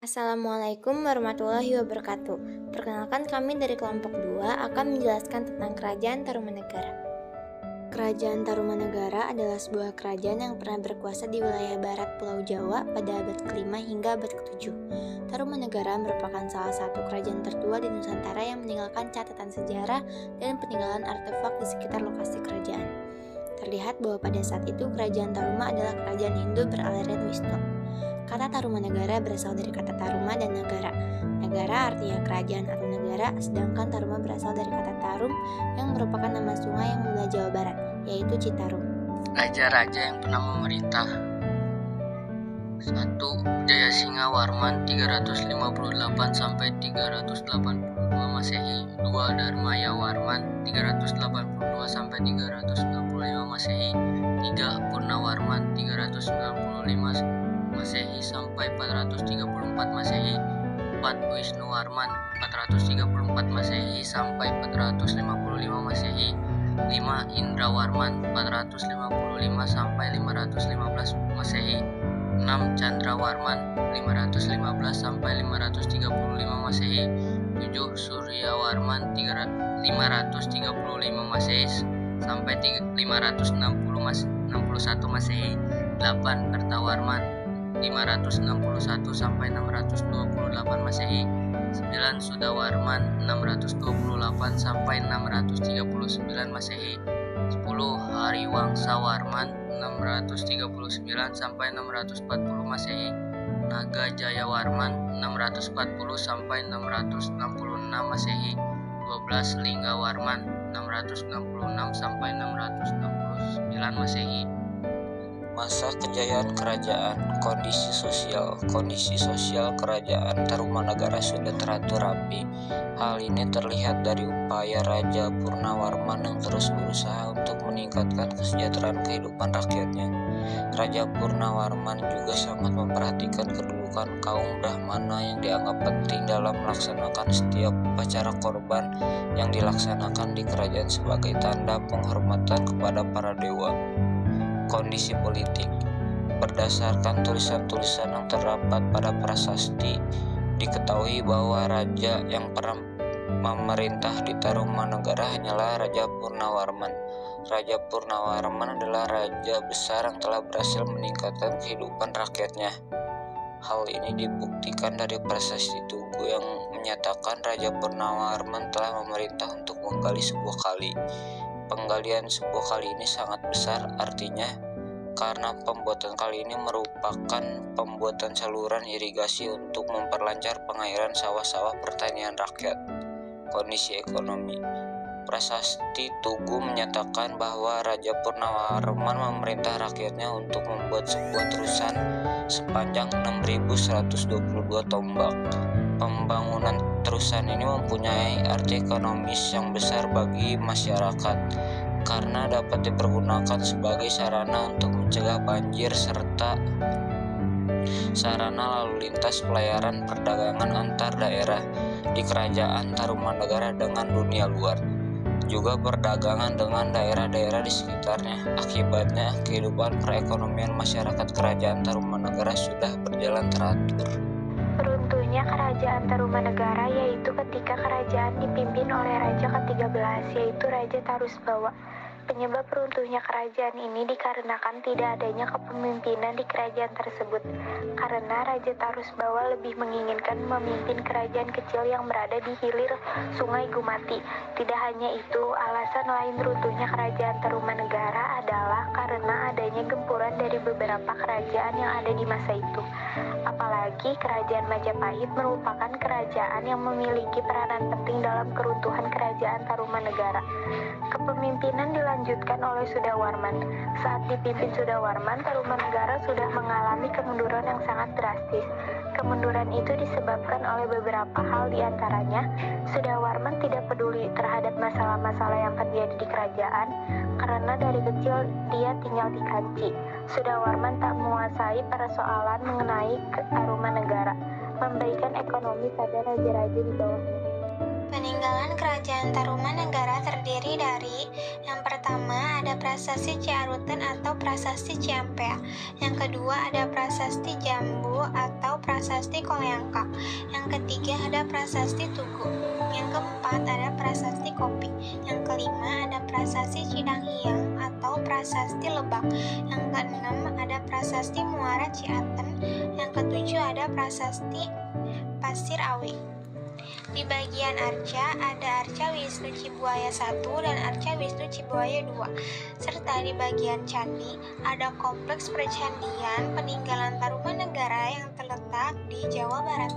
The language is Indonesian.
Assalamualaikum warahmatullahi wabarakatuh. Perkenalkan, kami dari kelompok 2 akan menjelaskan tentang Kerajaan Tarumanegara. Kerajaan Tarumanegara adalah sebuah kerajaan yang pernah berkuasa di wilayah barat Pulau Jawa pada abad ke-5 hingga abad ke-7. Tarumanegara merupakan salah satu kerajaan tertua di Nusantara yang meninggalkan catatan sejarah dan peninggalan artefak di sekitar lokasi kerajaan. Terlihat bahwa pada saat itu kerajaan Taruma adalah kerajaan Hindu beraliran Wisnu. Kata Tarumanegara berasal dari kata Taruma dan Negara. Negara artinya kerajaan atau negara, sedangkan Taruma berasal dari kata Tarum yang merupakan nama sungai yang membelah Jawa Barat, yaitu Citarum. Raja-raja yang pernah memerintah: 1. Jayasinga Warman 358 sampai 382 Masehi. 2. Dharmaya Warman 382 sampai 365 Masehi. 3. Purnawarman 395 Masehi sampai 434 Masehi. 4. Wisnuwarman 434 Masehi sampai 455 Masehi. 5. Indrawarman 455 sampai 515 Masehi. 6. Candrawarman 515 sampai 535 Masehi. 7. Suryawarman 535 Masehi sampai 561 Masehi. 8. Kartawarman 561 sampai 628 Masehi. 9. Sudawarman 628 sampai 639 Masehi. 10. Hariwangsawarman 639 sampai 640 Masehi. Naga Jayawarman 640 sampai 666 Masehi. 12. Linggawarman 666 sampai 669 Masehi. Masa kejayaan kerajaan. Kondisi sosial kerajaan Tarumanegara sudah teratur rapi. Hal ini terlihat dari upaya Raja Purnawarman yang terus berusaha untuk meningkatkan kesejahteraan kehidupan rakyatnya. Raja Purnawarman juga sangat memperhatikan kedudukan kaum Brahmana yang dianggap penting dalam melaksanakan setiap upacara korban yang dilaksanakan di kerajaan sebagai tanda penghormatan kepada para dewa. Kondisi politik. Berdasarkan tulisan-tulisan yang terdapat pada prasasti, diketahui bahwa raja yang pernah memerintah di Tarumanegara hanyalah Raja Purnawarman. Raja Purnawarman adalah raja besar yang telah berhasil meningkatkan kehidupan rakyatnya. Hal ini dibuktikan dari prasasti Tugu yang menyatakan Raja Purnawarman telah memerintah untuk menggali sebuah kali. Penggalian sebuah kali ini sangat besar, artinya karena pembuatan kali ini merupakan pembuatan saluran irigasi untuk memperlancar pengairan sawah-sawah pertanian rakyat. Kondisi ekonomi. Prasasti Tugu menyatakan bahwa Raja Purnawarman memerintah rakyatnya untuk membuat sebuah terusan sepanjang 6.122 tombak. Pembangunan terusan ini mempunyai arti ekonomis yang besar bagi masyarakat karena dapat dipergunakan sebagai sarana untuk mencegah banjir serta sarana lalu lintas pelayaran perdagangan antar daerah di Kerajaan Tarumanegara dengan dunia luar, juga perdagangan dengan daerah-daerah di sekitarnya. Akibatnya, kehidupan perekonomian masyarakat Kerajaan Tarumanegara sudah berjalan teratur. Runtuhnya Kerajaan Tarumanegara yaitu ketika kerajaan dipimpin oleh Raja ke-13, yaitu Raja Tarusbawa. Penyebab runtuhnya kerajaan ini dikarenakan tidak adanya kepemimpinan di kerajaan tersebut, karena Raja Tarusbawa lebih menginginkan memimpin kerajaan kecil yang berada di hilir Sungai Gumati. Tidak hanya itu, alasan lain runtuhnya kerajaan Tarumanegara adalah karena adanya gempuran dari beberapa kerajaan yang ada di masa itu. Apalagi kerajaan Majapahit merupakan kerajaan yang memiliki peranan penting dalam keruntuhan kerajaan Tarumanegara. Kepemimpinan dilanjutkan oleh Sudawarman. Saat dipimpin Sudawarman, Tarumanegara sudah mengalami kemunduran yang sangat drastis. Kemunduran itu disebabkan oleh beberapa hal, diantaranya Sudawarman tidak peduli terhadap masalah-masalah yang terjadi di kerajaan karena dari kecil dia tinggal di Kanci. Sudawarman tak menguasai persoalan mengenai Tarumanegara, memberikan ekonomi pada raja-raja di bawahnya. Peninggalan Kerajaan Tarumanegara terdiri dari: yang pertama ada Prasasti Ciaruten atau Prasasti Ciampea, yang kedua ada Prasasti Jambu atau Prasasti Koleangka, yang ketiga ada Prasasti Tugu, yang keempat ada Prasasti Kopi, yang kelima ada Prasasti Cidanghiang atau Prasasti Lebak, yang keenam ada Prasasti Muara Ciaten, yang ketujuh ada Prasasti Pasir Awi. Di bagian arca ada Arca Wisnu Cibuaya 1 dan Arca Wisnu Cibuaya 2, serta di bagian candi ada kompleks percandian peninggalan Tarumanegara yang terletak di Jawa Barat.